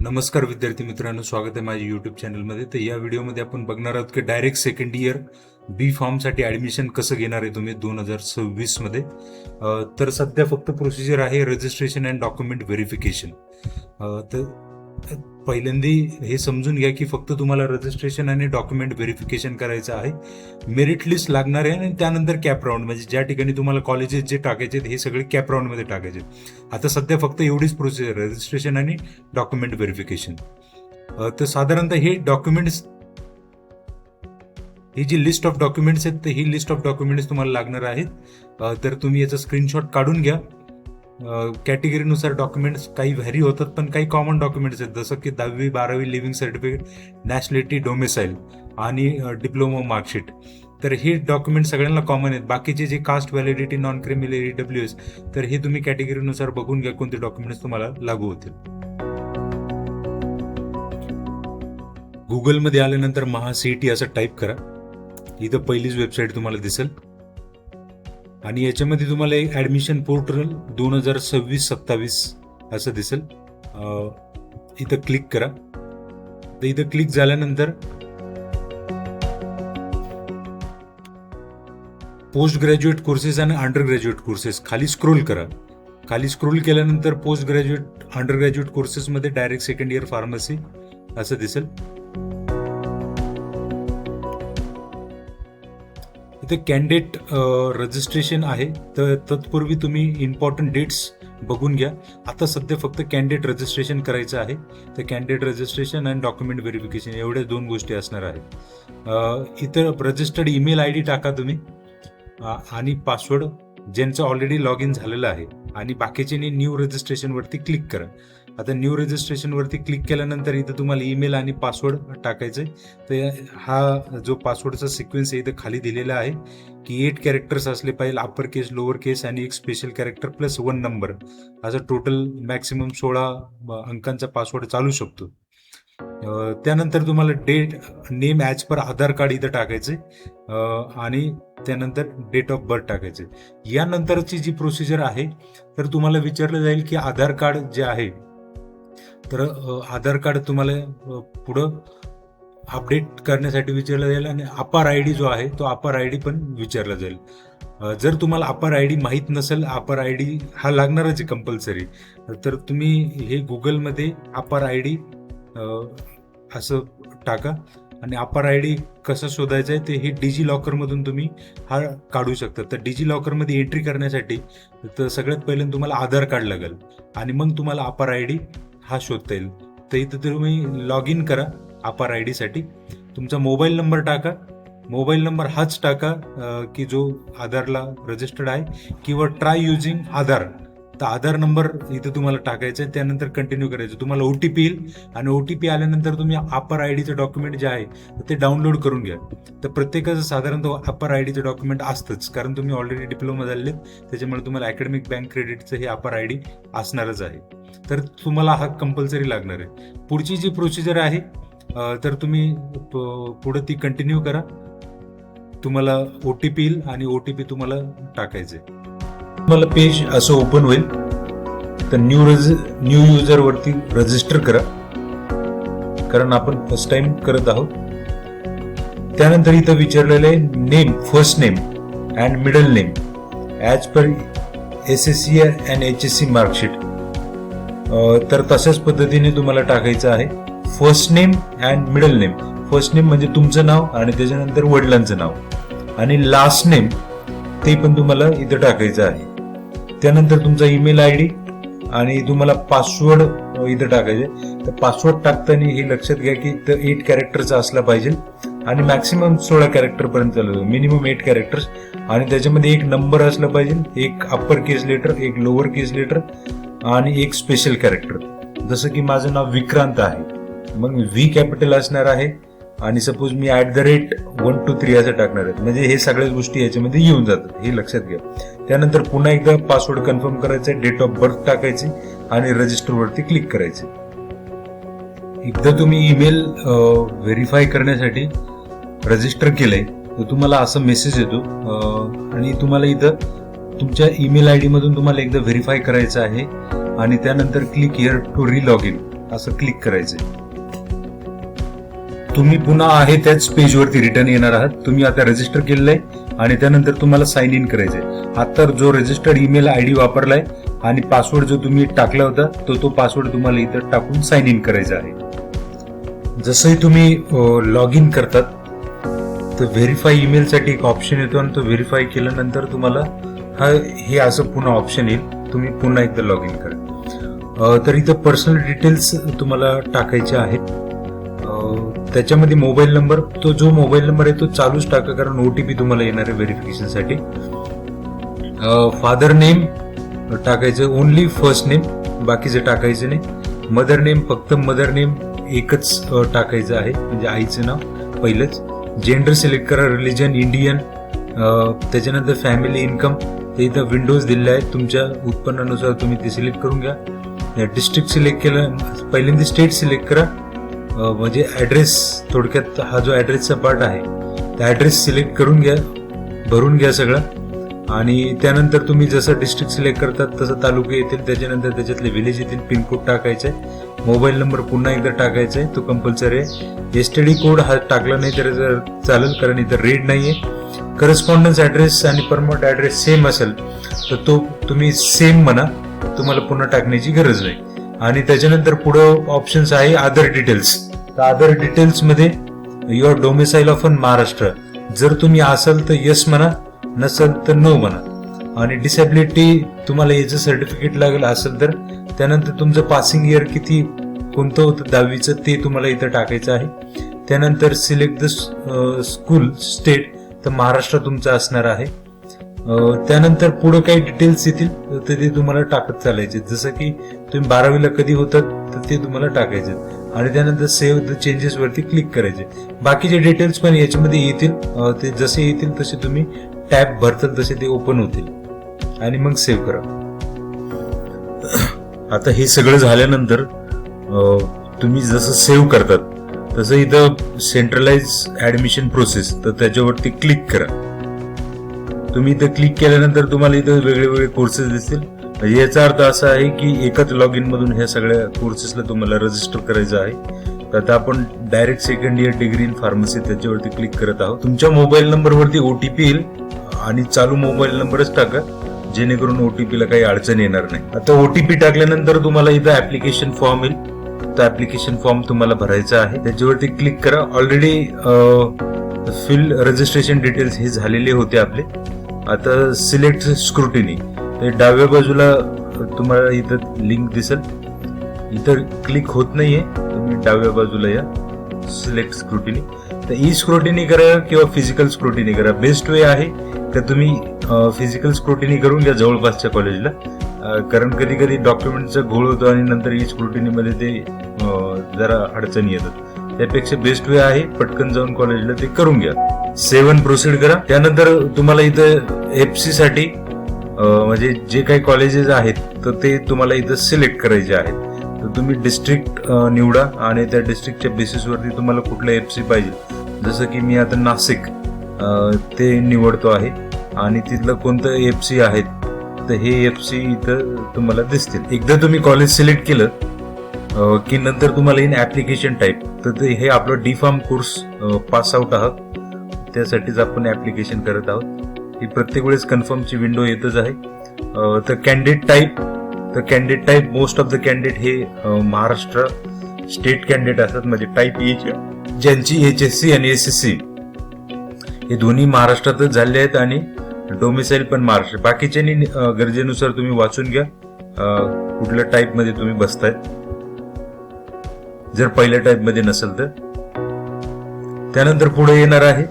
नमस्कार विद्यार्थी मित्रांनो, स्वागत आहे माझ्या यूट्यूब चॅनलमध्ये. तर या व्हिडिओमध्ये आपण बघणार आहोत की डायरेक्ट सेकंड इयर बी फॉर्मसाठी ॲडमिशन कसं घेणार आहे तुम्ही 2026 मध्ये. तर सध्या फक्त प्रोसिजर आहे रजिस्ट्रेशन अँड डॉक्युमेंट व्हेरिफिकेशन. तर पहिल्यांदा हे समजून घ्या की फक्त तुम्हाला रजिस्ट्रेशन आणि डॉक्युमेंट व्हेरिफिकेशन करायचं आहे. मेरिट लिस्ट लागणार आहे आणि त्यानंतर कॅप राऊंड, म्हणजे ज्या ठिकाणी तुम्हाला कॉलेजेस जे टाकायचे हे सगळे कॅप राऊंडमध्ये टाकायचे. आता सध्या फक्त एवढीच प्रोसिजर, रजिस्ट्रेशन आणि डॉक्युमेंट व्हेरिफिकेशन. तर साधारणतः हे डॉक्युमेंट्स, ही जी लिस्ट ऑफ डॉक्युमेंट्स आहेत, तर ही लिस्ट ऑफ डॉक्युमेंट्स तुम्हाला लागणार आहेत. तर तुम्ही याचा स्क्रीनशॉट काढून घ्या. कॅटेगरीनुसार डॉक्युमेंट्स काही व्हॅरी होतात, पण काही कॉमन डॉक्युमेंट्स आहेत, जसं की 10वी 12वी लिव्हिंग सर्टिफिकेट, नॅशनॅलिटी, डोमिसाईल आणि डिप्लोमा मार्कशीट. तर हे डॉक्युमेंट सगळ्यांना कॉमन आहेत. बाकीचे जे caste validity, non criminal, EWS, तर हे तुम्ही कॅटेगरीनुसार बघून घ्या कोणते डॉक्युमेंट्स तुम्हाला लागू होतील. गुगलमध्ये आल्यानंतर महासीईटी असं टाईप करा. इथं पहिलीच वेबसाईट तुम्हाला दिसेल आणि याच्यामध्ये तुम्हाला एक ॲडमिशन पोर्टल 2026-27 असं दिसेल. इथं क्लिक करा. तर इथं क्लिक झाल्यानंतर पोस्ट ग्रॅज्युएट कोर्सेस आणि अंडर ग्रॅज्युएट कोर्सेस खाली स्क्रोल करा. खाली स्क्रोल केल्यानंतर पोस्ट ग्रॅज्युएट, अंडर ग्रॅज्युएट कोर्सेसमध्ये डायरेक्ट सेकंड इयर फार्मसी असं दिसेल. इथे कॅन्डिडेट रजिस्ट्रेशन आहे, तर तत्पूर्वी तुम्ही इम्पॉर्टंट डेट्स बघून घ्या. आता सध्या फक्त कॅन्डिडेट रजिस्ट्रेशन करायचं आहे. तर कॅन्डिडेट रजिस्ट्रेशन आणि डॉक्युमेंट व्हेरिफिकेशन एवढ्या 2 गोष्टी असणार आहेत. इथं रजिस्टर्ड ईमेल ID टाका तुम्ही आणि पासवर्ड ज्यांचं ऑलरेडी लॉग इन झालेलं आहे, आणि बाकीच्यांनी न्यू रजिस्ट्रेशनवरती क्लिक करा. आता न्यू रजिस्ट्रेशनवरती क्लिक केल्यानंतर इथं तुम्हाला ईमेल आणि पासवर्ड टाकायचं आहे. तर हा जो पासवर्डचा सिक्वेन्स आहे इथं खाली दिलेला आहे की 8 कॅरेक्टर्स असले पाहिजे, अप्पर केस, लोअर केस आणि एक स्पेशल कॅरेक्टर प्लस 1 नंबर, असं टोटल मॅक्सिमम 16 अंकांचा पासवर्ड चालू शकतो. त्यानंतर तुम्हाला डेट, नेम ॲज पर आधार कार्ड इथं टाकायचे आणि त्यानंतर डेट ऑफ बर्थ टाकायचे. यानंतरची जी प्रोसिजर आहे, तर तुम्हाला विचारलं जाईल की आधार कार्ड जे आहे, तर आधार कार्ड तुम्हाला पुढं अपडेट करण्यासाठी विचारलं जाईल आणि अपार ID जो आहे तो अपार ID पण विचारला जाईल. जर तुम्हाला अपार ID माहीत नसेल, अपार ID हा लागणारच आहे कंपल्सरी, तर तुम्ही हे गुगलमध्ये अपार ID असं टाका आणि अपार ID कसं शोधायचं आहे ते हे डिजी लॉकरमधून तुम्ही हा काढू शकता. तर डिजी लॉकरमध्ये एंट्री करण्यासाठी तर सगळ्यात पहिल्यांदा तुम्हाला आधार कार्ड लागेल आणि मग तुम्हाला अपार ID हा शोधता येईल. तर इथं तुम्ही लॉग इन करा. अपार ID साठी तुमचा मोबाईल नंबर टाका. मोबाईल नंबर हाच टाका की जो आधारला रजिस्टर्ड आहे, किंवा ट्राय युजिंग आधार. तर आधार नंबर इथं तुम्हाला टाकायचं आहे. त्यानंतर कंटिन्यू करायचं. तुम्हाला OTP येईल आणि OTP आल्यानंतर तुम्ही अपार IDचं डॉक्युमेंट जे आहे ते डाउनलोड करून घ्या. तर प्रत्येकाचं साधारणतः अपार IDचं डॉक्युमेंट असतंच, कारण तुम्ही ऑलरेडी डिप्लोमा झालेले, त्याच्यामुळे तुम्हाला अकॅडमिक बँक क्रेडिटचं हे अपार ID असणारच आहे. तर तुम्हाला हा कंपल्सरी लागणार आहे. पुढची जी प्रोसिजर आहे, तर तुम्ही पुढे ती कंटिन्यू करा. तुम्हाला OTP येईल आणि OTP तुम्हाला टाकायचे. तुम्हाला पेज असं ओपन होईल. तर न्यू युजर वरती रजिस्टर करा, कारण आपण फर्स्ट टाइम करत आहोत. त्यानंतर इथं विचारलेलं आहे name, first name and middle name as per SSC and HSC marksheet. तर तशाच पद्धतीने तुम्हाला टाकायचं आहे first name and middle name. First name म्हणजे तुमचं नाव आणि त्याच्यानंतर वडिलांचं नाव, आणि लास्ट नेम ते पण तुम्हाला इथं टाकायचं आहे. त्यानंतर तुमचा ईमेल ID आणि तुम्हाला पासवर्ड इथं टाकायचे. तर पासवर्ड टाकताना हे लक्षात घ्या की 8 कॅरेक्टरचा असला पाहिजे आणि मॅक्सिमम 16 कॅरेक्टर पर्यंत चालू, मिनिमम 8 कॅरेक्टर्स, आणि त्याच्यामध्ये एक नंबर असला पाहिजे, एक अप्पर केस लेटर, एक लोअर केस लेटर आणि एक स्पेशल कॅरेक्टर. जसं की माझं नाव विक्रांत आहे, मग V कॅपिटल असणार आहे आणि सपोज मी @123 असं टाकणार आहे, म्हणजे हे सगळ्या गोष्टी याच्यामध्ये येऊन जातात, हे लक्षात घ्या. त्यानंतर पुन्हा एकदा पासवर्ड कन्फर्म करायचा, डेट ऑफ बर्थ टाकायची आणि रजिस्टर वरती क्लिक करायचे. एकदा तुम्ही ईमेल व्हेरीफाय करण्यासाठी रजिस्टर केलंय तर तुम्हाला असं मेसेज येतो आणि तुम्हाला इथं तुमच्या ईमेल ID मधून तुम्हाला एकदा व्हेरीफाय करायचं आहे आणि त्यानंतर click here to re log in असं क्लिक करायचंय. तुम्ही पुन्हा आहे त्याच पेजवरती रिटर्न येणार आहात. तुम्ही आता रजिस्टर केलेलं आहे आणि त्यानंतर तुम्हाला साइन इन करायचंय. आता जो रजिस्टर्ड ईमेल आयडी वापरलाय आणि पासवर्ड जो तुम्ही टाकला होता तो पासवर्ड तुम्हाला इथं टाकून साइन इन करायचा आहे. जसंही तुम्ही लॉग इन करतात तर व्हेरीफाय ईमेल साठी एक ऑप्शन येतो आणि तो व्हेरीफाय केल्यानंतर तुम्हाला हे असं पुन्हा ऑप्शन येईल. तुम्ही पुन्हा एकदा लॉग इन करा. तर इथं पर्सनल डिटेल्स तुम्हाला टाकायचे आहेत. त्याच्यामध्ये मोबाईल नंबर, तो जो मोबाईल नंबर आहे तो चालूच टाका कारण ओटीपी तुम्हाला येणार आहे व्हेरिफिकेशन साठी. फादर नेम टाकायचं, ओनली फर्स्ट नेम, बाकीचे टाकायचे नाही. मदर नेम, फक्त मदर नेम एकच टाकायचं आहे, म्हणजे आईचं नाव पहिलंच. जेंडर सिलेक्ट करा, रिलिजन इंडियन. त्याच्यानंतर फॅमिली इन्कम, ते इथं विंडोज दिलेले आहेत, तुमच्या उत्पन्नानुसार तुम्ही ते सिलेक्ट करून घ्या. डिस्ट्रिक्ट सिलेक्ट केलं, पहिल्यांदा स्टेट सिलेक्ट करा, म्हणजे ऍड्रेस, थोडक्यात हा जो ऍड्रेसचा पार्ट आहे त्या ऍड्रेस सिलेक्ट करून घ्या, भरून घ्या सगळं. आणि त्यानंतर तुम्ही जसं डिस्ट्रिक्ट सिलेक्ट करतात तसं तालुके येतील, त्याच्यानंतर त्याच्यातले विलेज येतील, पिनकोड टाकायचंय, मोबाईल नंबर पुन्हा एकदा टाकायचा आहे, तो कंपल्सरी आहे. एसटीडी कोड हा टाकला नाही तर चालेल कारण इथं रेड नाहीये. करस्पॉन्डन्स ऍड्रेस आणि परमनंट ऍड्रेस सेम असेल तर तो तुम्ही सेम म्हणा, तुम्हाला पुन्हा टाकण्याची गरज नाही. आणि त्याच्यानंतर पुढं ऑप्शन्स आहे अदर डिटेल्स. तर अदर डिटेल्स मध्ये युअर डोमिसाईल ऑफ महाराष्ट्र, जर तुम्ही असाल तर यस म्हणा, नसेल तर नो म्हणा. आणि डिसेबिलिटी तुम्हाला याचं सर्टिफिकेट लागेल असेल तर, त्यानंतर तुमचं पासिंग इयर किती कोणतं होतं 10वीचं ते तुम्हाला इथं टाकायचं आहे. त्यानंतर सिलेक्ट द स्कूल स्टेट, तर महाराष्ट्र तुमचं असणार आहे. त्यानंतर पुढे काही डिटेल्स येतील तर ते तुम्हाला टाकत चालायचे, जसं की तुम्ही 12वीला कधी होतात तर ते तुम्हाला टाकायचे. आणि त्यानंतर सेव्ह द चेंजेस वरती क्लिक करायचे. बाकीचे डिटेल्स पण याच्यामध्ये येतील, ते जसे येतील तसे तुम्ही टॅब भरतात तसे ते ओपन होतील आणि मग सेव्ह करा. आता हे सगळं झाल्यानंतर तुम्ही जसं सेव्ह करतात तसं इथं सेंट्रलाइज ऍडमिशन प्रोसेस, तर त्याच्यावरती क्लिक करा. तुम्ही इथं क्लिक केल्यानंतर तुम्हाला इथं वेगळे कोर्सेस दिसतील. याचा अर्थ असा आहे की एकाच लॉग इन मधून ह्या सगळ्या कोर्सेसला तुम्हाला रजिस्टर करायचं आहे. तर आता आपण direct second year degree in pharmacy त्याच्यावरती क्लिक करत आहोत. तुमच्या मोबाईल नंबरवरती ओटीपी येईल आणि चालू मोबाईल नंबरच टाका, जेणेकरून ओटीपीला काही अडचण येणार नाही. आता ओटीपी टाकल्यानंतर तुम्हाला इथं ऍप्लिकेशन फॉर्म येईल. तो ऍप्लिकेशन फॉर्म तुम्हाला भरायचा आहे, त्याच्यावरती क्लिक करा. ऑलरेडी फिल रजिस्ट्रेशन डिटेल्स हे झालेले होते आपले. आता सिलेक्ट स्क्रुटिनी, ते डाव्या बाजूला तुम्हाला इथं लिंक दिसेल, इथं क्लिक होत नाहीये, तुम्ही डाव्या बाजूला या सिलेक्ट स्क्रुटिनी. तर ई स्क्रुटिनी करा किंवा फिजिकल स्क्रुटिनी करा. बेस्ट वे आहे तर तुम्ही फिजिकल स्क्रुटिनी करून घ्या जवळपासच्या कॉलेजला, कारण कधी कधी डॉक्युमेंटचा घोळ होतो आणि नंतर ई स्क्रुटिनी मध्ये ते जरा अडचणी येतात. त्यापेक्षा बेस्ट वे आहे पटकन जाऊन कॉलेजला ते करून घ्या. सेव्ह प्रोसीड करा. त्यानंतर तुम्हाला इथं एफसी साठी म्हणजे जे काही कॉलेजेस आहेत तर ते तुम्हाला इथं सिलेक्ट करायचे आहेत. तर तुम्ही डिस्ट्रिक्ट निवडा आणि त्या डिस्ट्रिक्टच्या बेसिसवरती तुम्हाला कुठलं एफसी पाहिजे, जसं की मी आता नाशिक ते निवडतो आहे आणि तिथलं कोणतं एफसी आहेत तर हे एफसी इथं तुम्हाला दिसतील. एकदा तुम्ही कॉलेज सिलेक्ट केलं की नंतर तुम्हाला इन ऍप्लिकेशन टाईप, तर हे आपलं D pharm course pass out आहात त्यासाठीच आपण ऍप्लिकेशन करत आहोत. ही प्रत्येक वेळेस कन्फर्मची विंडो येतच आहे. तर candidate type most of the candidate हे महाराष्ट्र स्टेट कॅन्डिडेट असतात, म्हणजे टाईप ए ज्यांची HSC आणि SSC हे दोन्ही महाराष्ट्रातच झाले आहेत आणि डोमिसाईल पण महाराष्ट्र. बाकीच्यांनी गरजेनुसार तुम्ही वाचून घ्या कुठल्या टाईप मध्ये तुम्ही बसताय, जर पहिल्या टाईप मध्ये नसेल तर. त्यानंतर पुढे येणार आहे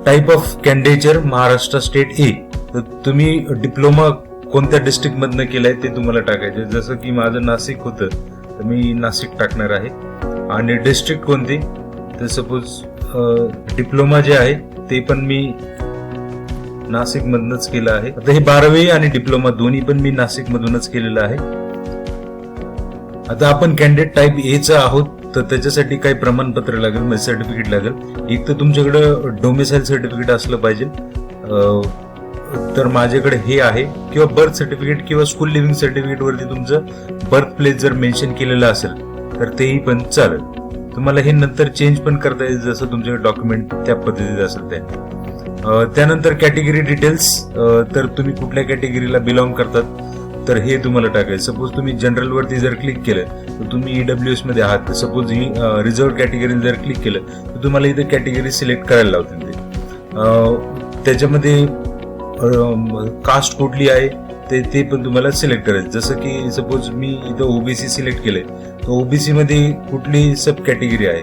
type of candidature Maharashtra state A. तर तुम्ही डिप्लोमा कोणत्या डिस्ट्रिक्ट मधनं केलाय ते तुम्हाला टाकायचे. जसं की माझं नाशिक होतं तर मी नाशिक टाकणार आहे. आणि डिस्ट्रिक्ट कोणती, तर सपोज डिप्लोमा जे आहे ते पण मी नाशिक मधूनच केलं आहे. आता हे 12वी आणि डिप्लोमा दोन्ही पण मी नाशिक मधूनच केलेलं आहे. आता आपण कॅन्डिडेट टाईप ए चा आहोत तर त्याच्यासाठी काही प्रमाणपत्र लागेल, म्हणजे सर्टिफिकेट लागेल. एक तर तुमच्याकडे डोमिसाईल सर्टिफिकेट असलं पाहिजे, तर माझ्याकडे हे आहे, किंवा बर्थ सर्टिफिकेट किंवा स्कूल लिव्हिंग सर्टिफिकेट वरती तुमचं बर्थ प्लेस जर मेन्शन केलेलं असेल तर तेही पण चालेल. तुम्हाला हे नंतर चेंज पण करता येईल जसं तुमचे डॉक्युमेंट त्या पद्धतीत असेल ते. त्यानंतर कॅटेगरी डिटेल्स, तर तुम्ही कुठल्या कॅटेगरीला बिलॉंग करतात तर हे तुम्हाला टाकायचं. सपोज तुम्ही जनरल वरती जर क्लिक केलं तर तुम्ही EWS मध्ये आहात. सपोज ही रिझर्व्ह कॅटेगरी जर क्लिक केलं तर तुम्हाला इथे कॅटेगरी सिलेक्ट करायला लावतील ते. त्याच्यामध्ये कास्ट कुठली आहे ते पण तुम्हाला सिलेक्ट करायचं. जसं की सपोज मी इथं OBC सिलेक्ट केलंय, तर OBC मध्ये कुठली सब कॅटेगरी आहे,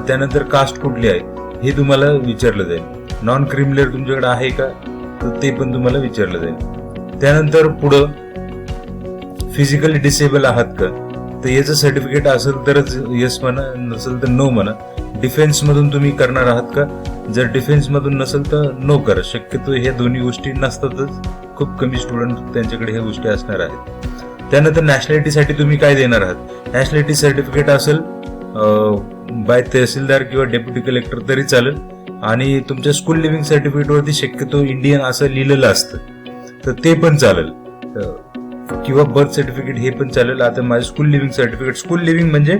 त्यानंतर कास्ट कुठली आहे हे तुम्हाला विचारलं जाईल. नॉन क्रिमिनल तुमच्याकडे आहे का तर ते पण तुम्हाला विचारलं जाईल. त्यानंतर पुढं फिजिकली डिसेबल आहात का, तर याचं सर्टिफिकेट असेल तरच येस म्हणा, नसेल तर नो म्हणा. डिफेन्स मधून तुम्ही करणार आहात का, जर डिफेन्स मधून नसेल तर नो करा. शक्यतो ह्या दोन्ही गोष्टी नसतातच, खूप कमी स्टुडंट त्यांच्याकडे ह्या गोष्टी असणार आहेत. त्यानंतर नॅशनॅलिटीसाठी तुम्ही काय देणार आहात. नॅशनॅलिटी सर्टिफिकेट असेल बाय तहसीलदार किंवा डेप्युटी कलेक्टर तरी चालेल, आणि तुमच्या स्कूल लिव्हिंग सर्टिफिकेट वरती शक्यतो इंडियन असं लिहिलेलं असतं तर ते पण चालेल, किंवा बर्थ सर्टिफिकेट हे पण चालेल. आता माझे school living certificate, school living म्हणजे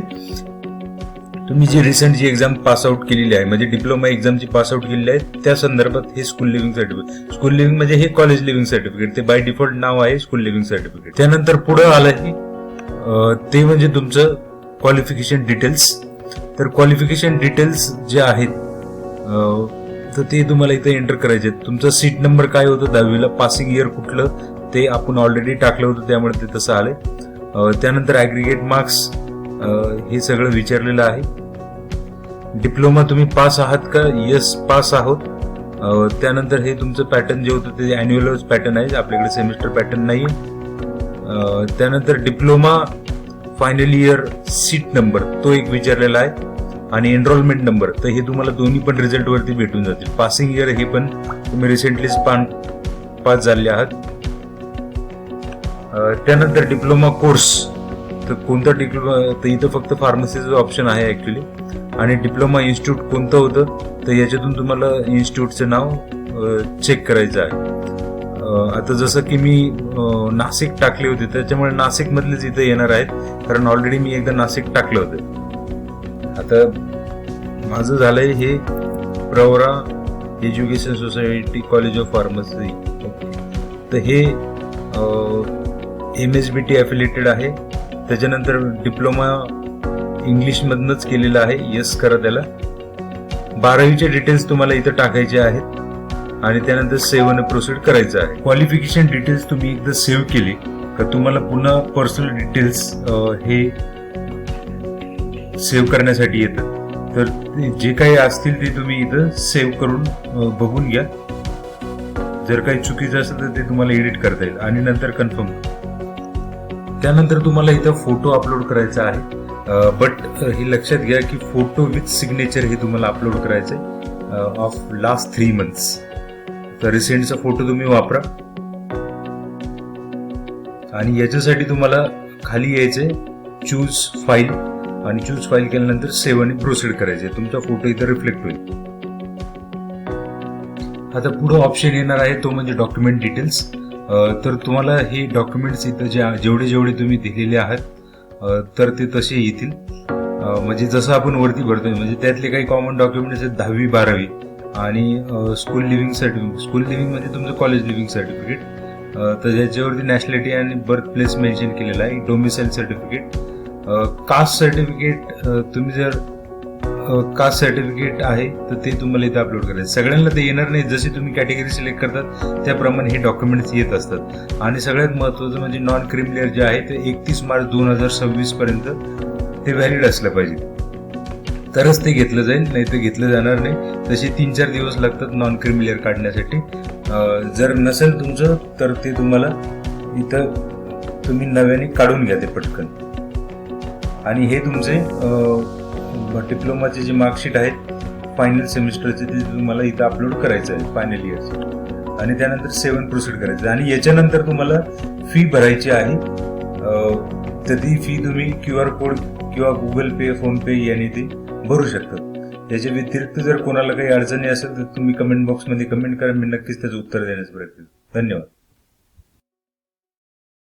तुम्ही जी रिसेंट जी एक्झाम पास आउट केलेली आहे, म्हणजे डिप्लोमा एक्झामची पास आउट केलेली आहे त्या संदर्भात हे school living certificate. School living म्हणजे हे कॉलेज लिव्हिंग सर्टिफिकेट, ते बाय डिफॉल्ट नाव आहे स्कूल लिव्हिंग सर्टिफिकेट. त्यानंतर पुढे आलं ते म्हणजे तुमचं क्वालिफिकेशन डिटेल्स. तर क्वालिफिकेशन डिटेल्स जे आहेत तर ते तुम्हाला इथे एंटर करायचे. तुमचा सीट नंबर काय होतं 10वीला, पासिंग इयर कुठलं ते आपण ऑलरेडी टाकलं होतं त्यामुळे ते तसं आलंय. त्यानंतर ऍग्रिगेट मार्क्स हे सगळं विचारलेलं आहे. डिप्लोमा तुम्ही पास आहात का, येस पास आहोत. त्यानंतर हे तुमचं पॅटर्न जे होतं ते अॅन्युअल पॅटर्न आहे, आपल्याकडे सेमिस्टर पॅटर्न नाही. त्यानंतर diploma final year seat number तो एक विचारलेला आहे, आणि एनरोलमेंट नंबर, तर हे तुम्हाला दोन्ही पण रिझल्ट वरती भेटून जातील. पासिंग इयर हे पण तुम्ही रिसेंटलीच पास झाले आहात. त्यानंतर डिप्लोमा कोर्स, तर कोणता डिप्लोमा, तर इथं फक्त फार्मसीचं ऑप्शन आहे ऍक्च्युली. आणि डिप्लोमा इन्स्टिट्यूट कोणतं होतं तर याच्यातून तुम्हाला इन्स्टिट्यूटचं नाव चेक करायचं आहे. आता जसं की मी नाशिक टाकले होते त्याच्यामुळे नाशिक मधलेच इथं येणार आहेत, कारण ऑलरेडी मी एकदा नाशिक टाकलं होतं. आता माझं झालंय हे Pravara education society college of pharmacy, तर हे MSBT अफिलिएटेड आहे. त्याच्यानंतर डिप्लोमा इंग्लिश मधनच केलेलं आहे, येस करा त्याला. 12वीचे डिटेल्स तुम्हाला इथं टाकायचे आहेत, आणि त्यानंतर सेव्ह आणि प्रोसीड करायचं आहे. क्वालिफिकेशन डिटेल्स तुम्ही एकदा सेव्ह केली का तुम्हाला पुन्हा पर्सनल डिटेल्स हे सेव्ह करण्यासाठी येतं. तर जे काही असतील ते तुम्ही इथं सेव्ह करून बघून घ्या. जर काही चुकीचं असेल तर ते तुम्हाला एडिट करता येईल, आणि नंतर कन्फर्म. त्यानंतर तुम्हाला इथं फोटो अपलोड करायचा आहे. बट हे लक्षात घ्या की फोटो विथ सिग्नेचर हे तुम्हाला अपलोड करायचंय ऑफ लास्ट 3 months. तर रिसेंटचा फोटो तुम्ही वापरा, आणि याच्यासाठी तुम्हाला खाली यायचंय चूज फाईल, आणि चूज फाईल केल्यानंतर सेव्ह आणि प्रोसीड करायचे. तुमचा फोटो इथं रिफ्लेक्ट होईल. आता पुढे ऑप्शन येणार आहे तो म्हणजे डॉक्युमेंट डिटेल्स. तर तुम्हाला हे डॉक्युमेंट्स इथं जेवढे तुम्ही दिलेले आहात तर ते तसे येतील. म्हणजे जसं आपण वरती भरतोय, म्हणजे त्यातले काही कॉमन डॉक्युमेंट्स आहेत 10वी 12वी, आणि school living certificate. School living म्हणजे तुमचं कॉलेज लिव्हिंग सर्टिफिकेट, तर ज्याच्यावरती नॅशनॅलिटी आणि बर्थ प्लेस मेन्शन केलेला आहे. डोमिसाईल सर्टिफिकेट, कास्ट सर्टिफिकेट, तुम्ही जर कास्ट सर्टिफिकेट आहे तर ते तुम्हाला इथे अपलोड करायचं. सगळ्यांना ते येणार नाही, जसे तुम्ही कॅटेगरी सिलेक्ट करतात त्याप्रमाणे हे डॉक्युमेंट्स येत असतात. आणि सगळ्यात महत्वाचं म्हणजे नॉन क्रिमिनल जे आहे ते 31 मार्च 2026 पर्यंत ते व्हॅलिड असलं पाहिजे, तरच ते घेतलं जाईल, नाही तर घेतलं जाणार नाही. तसे 3-4 दिवस लागतात नॉन क्रिमिनल काढण्यासाठी. जर नसेल तुमचं तर ते तुम्हाला इथं तुम्ही नव्याने काढून घ्या ते पटकन. आणि हे तुमचे डिप्लोमाचे जे मार्कशीट आहेत फायनल सेमिस्टरचे ते तुम्हाला इथं अपलोड करायचं आहे फायनल इयरचे, आणि त्यानंतर सेव्ह अँड प्रोसीड करायचं. आणि याच्यानंतर तुम्हाला फी भरायची आहे. तर ती फी तुम्ही QR कोड किंवा गुगल पे, फोन पे याने ती भरू शकतात. याच्या व्यतिरिक्त जर कोणाला काही अडचणी असेल तर तुम्ही कमेंट बॉक्समध्ये कमेंट करा, मी नक्कीच त्याचं उत्तर देण्याचा प्रयत्न करेन. धन्यवाद.